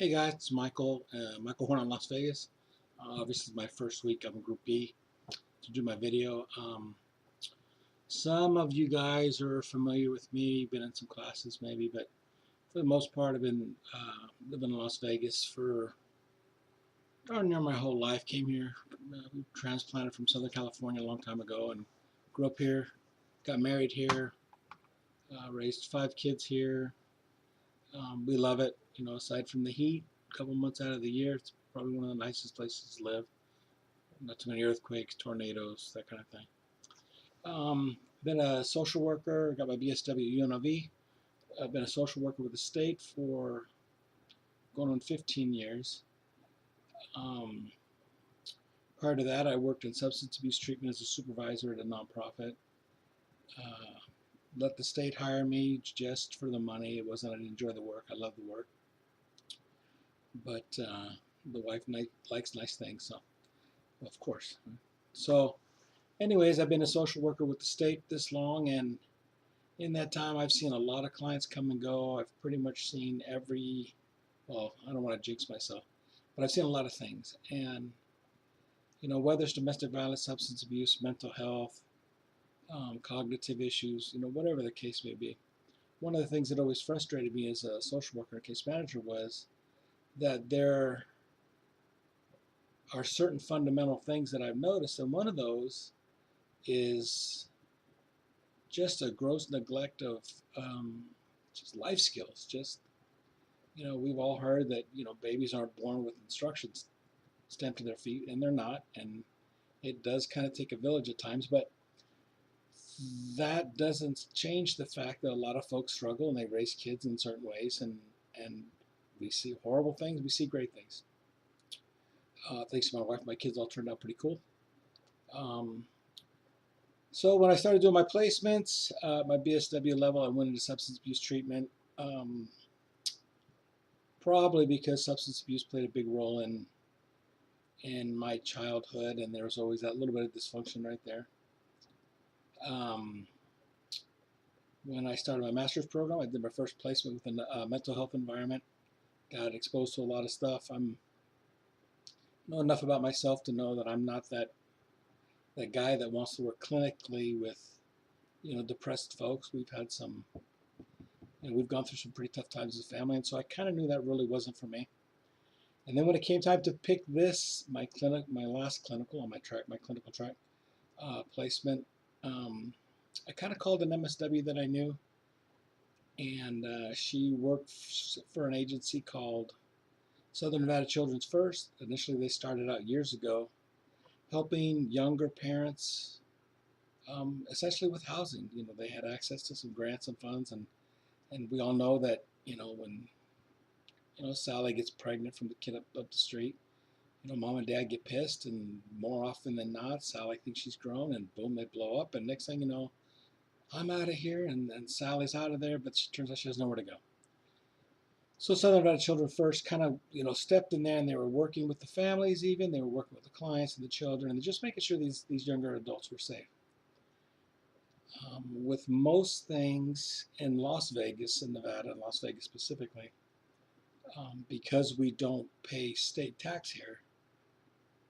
Hey guys, it's Michael. Michael Horn in Las Vegas. This is my first week. I'm in Group B to do my video. Some of you guys are familiar with me, been in some classes maybe, but for the most part, I've been living in Las Vegas for darn near my whole life. Came here, we transplanted from Southern California a long time ago, and grew up here. Got married here, raised 5 kids here. We love it. Aside from the heat, a couple months out of the year, it's probably one of the nicest places to live. Not too many earthquakes, tornadoes, that kind of thing. Been a social worker, got my BSW at UNLV. I've been a social worker with the state for going on 15 years. Um, Prior to that, I worked in substance abuse treatment as a supervisor at a nonprofit. Uh, Let the state hire me just for the money. It wasn't I didn't enjoy the work. I love the work, but the wife likes nice things, so of course. So, anyways, I've been a social worker with the state this long, and in that time, I've seen a lot of clients come and go. I've pretty much seen well, I don't want to jinx myself, but I've seen a lot of things. And, whether it's domestic violence, substance abuse, mental health, cognitive issues, whatever the case may be. One of the things that always frustrated me as a social worker and case manager was that there are certain fundamental things that I've noticed, and one of those is just a gross neglect of um, just life skills. We've all heard that babies aren't born with instructions stamped to their feet, and they're not, and it does kind of take a village at times, but that doesn't change the fact that a lot of folks struggle and they raise kids in certain ways, and we see horrible things, we see great things. Thanks to my wife, my kids all turned out pretty cool. So when I started doing my placements, my BSW level, I went into substance abuse treatment. Probably because substance abuse played a big role in my childhood, and there was always that little bit of dysfunction right there. When I started my master's program, I did my first placement within a mental health environment. Got exposed to a lot of stuff. I know enough about myself to know that I'm not that guy that wants to work clinically with depressed folks. We've had some, we've gone through some pretty tough times as a family, and so I kind of knew that really wasn't for me. And then when it came time to pick my last clinical on my clinical track placement, I kind of called an MSW that I knew, and she worked for an agency called Southern Nevada Children's First. Initially, they started out years ago helping younger parents, essentially with housing. They had access to some grants and funds, and we all know that when Sally gets pregnant from the kid up the street, mom and dad get pissed, and more often than not, Sally thinks she's grown, and boom, they blow up, and next thing you know, I'm out of here, and Sally's out of there, but she turns out she has nowhere to go. So Southern Nevada Children First kind of, stepped in there, and they were working with the families even, they were working with the clients and the children, and just making sure these younger adults were safe. With most things in Las Vegas, in Nevada, and Las Vegas specifically, because we don't pay state tax here,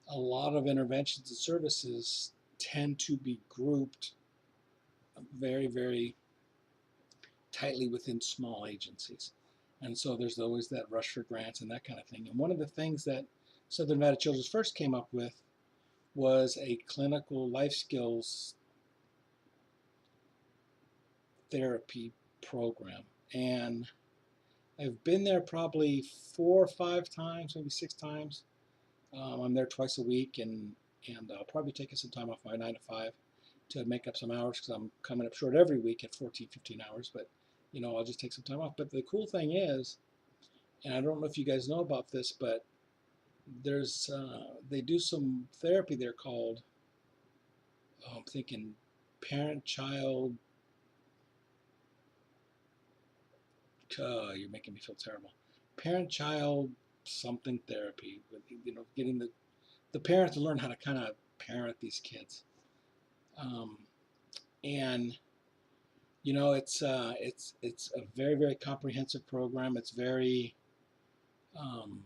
a lot of interventions and services tend to be grouped very, very tightly within small agencies. And so there's always that rush for grants and that kind of thing. And one of the things that Southern Nevada Children's First came up with was a clinical life skills therapy program. And I've been there probably 4 or 5 times, maybe 6 times. I'm there twice a week, and I'll probably take some time off my 9 to 5 to make up some hours, because I'm coming up short every week at 14, 15 hours. But I'll just take some time off. But the cool thing is, and I don't know if you guys know about this, but there's they do some therapy there called, I'm thinking, parent-child. You're making me feel terrible. Parent-child something therapy, with getting the parents to learn how to kind of parent these kids. And it's a very, very comprehensive program. It's very Um,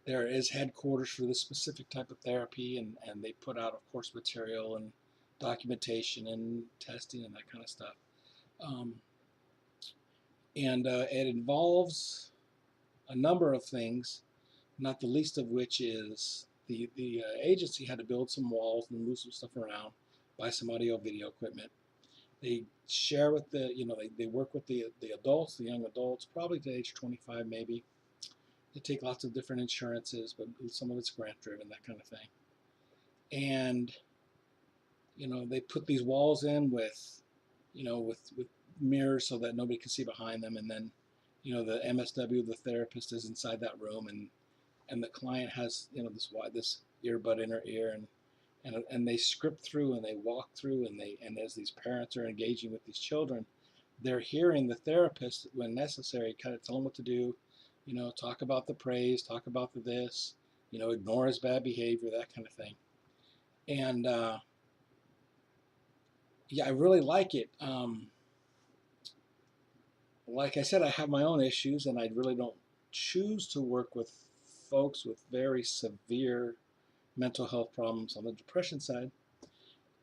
there is headquarters for this specific type of therapy, and they put out, of course, material and documentation and testing and that kind of stuff. Um, and it involves a number of things, not the least of which is the agency had to build some walls and move some stuff around, buy some audio video equipment. They share with they work with the adults, the young adults, probably to age 25 maybe. They take lots of different insurances, but some of it's grant driven, that kind of thing. And they put these walls in with mirrors so that nobody can see behind them, and then the MSW, the therapist, is inside that room, and the client has this earbud in her ear, and they script through and they walk through, and as these parents are engaging with these children, they're hearing the therapist when necessary kind of tell them what to do, talk about the praise, talk about the this, ignore his bad behavior, that kind of thing. And yeah, I really like it. Like I said, I have my own issues, and I really don't choose to work with folks with very severe mental health problems on the depression side.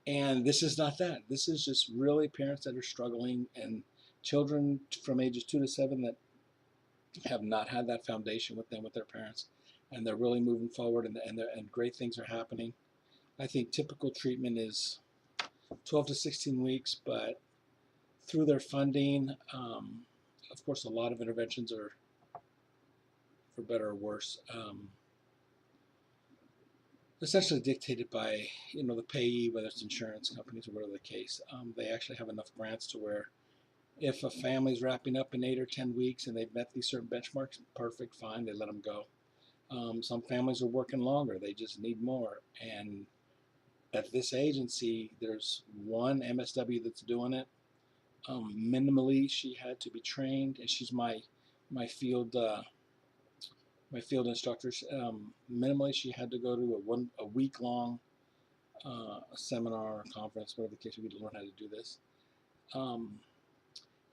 And this is not that. This is just really parents that are struggling, and children from ages 2 to 7 that have not had that foundation with them, with their parents, and they're really moving forward, and great things are happening. I think typical treatment is 12 to 16 weeks, but through their funding, of course, a lot of interventions are, for better or worse, essentially dictated by the payee, whether it's insurance companies or whatever the case. They actually have enough grants to where if a family's wrapping up in 8 or 10 weeks and they've met these certain benchmarks, perfect, fine, they let them go. Some families are working longer; they just need more. And at this agency, there's one MSW that's doing it. Minimally, she had to be trained, and she's my field my field instructor. Minimally, she had to go to a week long seminar or conference, whatever the case may be, to learn how to do this. Um,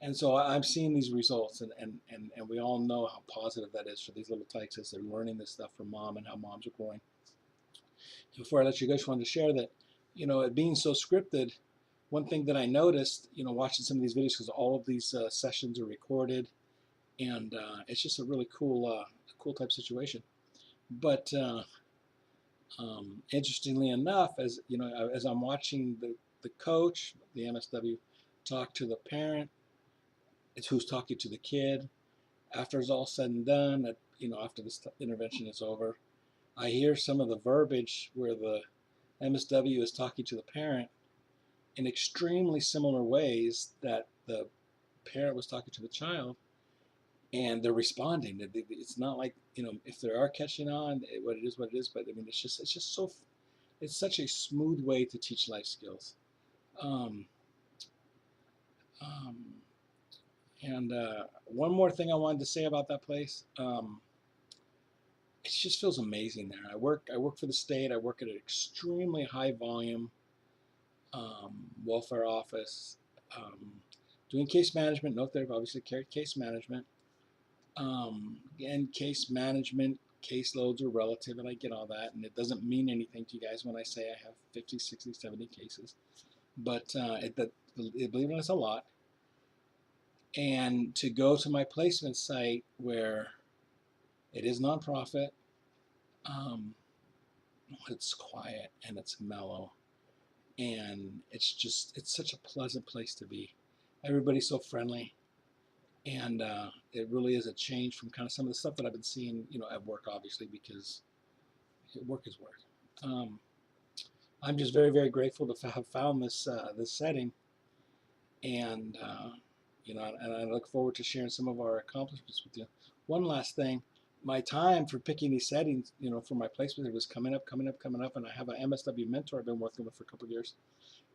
and so I'm seeing these results, and we all know how positive that is for these little tykes as they're learning this stuff from mom and how moms are growing. Before I let you go, I just wanted to share that, it being so scripted, one thing that I noticed, watching some of these videos, because all of these sessions are recorded, and it's just a really cool type situation. But interestingly enough, as as I'm watching the coach, the MSW, talk to the parent, it's who's talking to the kid. After it's all said and done, after this intervention is over, I hear some of the verbiage where the MSW is talking to the parent in extremely similar ways that the parent was talking to the child, and they're responding. It's not like if they are catching on, what it is. But I mean, it's such a smooth way to teach life skills. Um, um, and one more thing I wanted to say about that place. It just feels amazing there. I work for the state. I work at an extremely high volume welfare office, doing case management. No therapy, obviously case management. Again, case management, caseloads are relative, and I get all that, and it doesn't mean anything to you guys when I say I have 50, 60, 70 cases. But believe it or not, it's a lot. And to go to my placement site where it is nonprofit, um, it's quiet and it's mellow, and it's such a pleasant place to be. Everybody's so friendly, and it really is a change from kind of some of the stuff that I've been seeing, at work, obviously, because work is work. Um, I'm just very, very grateful to have found this setting, and and I look forward to sharing some of our accomplishments with you. One last thing, my time for picking these settings, for my placement, it was coming up, and I have an MSW mentor I've been working with for a couple of years,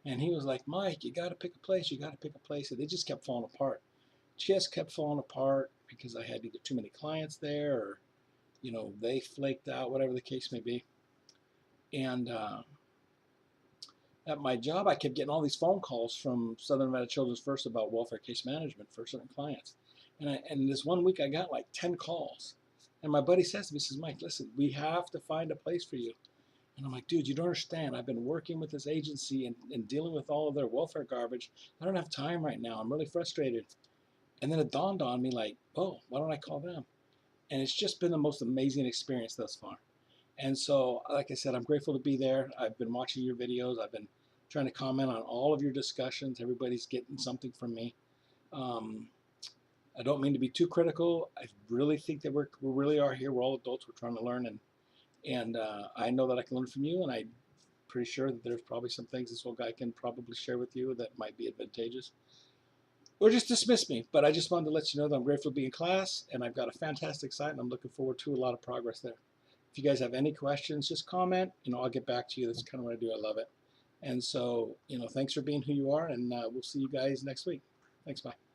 and he was like, Mike, you got to pick a place, and they just kept falling apart. Just kept falling apart because I had either too many clients there, or they flaked out, whatever the case may be. And at my job, I kept getting all these phone calls from Southern Nevada Children's First about welfare case management for certain clients. And this one week I got like 10 calls. And my buddy says to me, he says, Mike, listen, we have to find a place for you. And I'm like, dude, you don't understand. I've been working with this agency and dealing with all of their welfare garbage. I don't have time right now. I'm really frustrated. And then it dawned on me like, oh, why don't I call them? And it's just been the most amazing experience thus far. And so, like I said, I'm grateful to be there. I've been watching your videos. I've been trying to comment on all of your discussions. Everybody's getting something from me. Um, I don't mean to be too critical. I really think that we really are here. We're all adults. We're trying to learn, and I know that I can learn from you, and I'm pretty sure that there's probably some things this old guy can probably share with you that might be advantageous. Or just dismiss me, but I just wanted to let you know that I'm grateful to be in class, and I've got a fantastic site, and I'm looking forward to a lot of progress there. If you guys have any questions, just comment. I'll get back to you. That's kind of what I do. I love it. And so, thanks for being who you are, and we'll see you guys next week. Thanks, bye.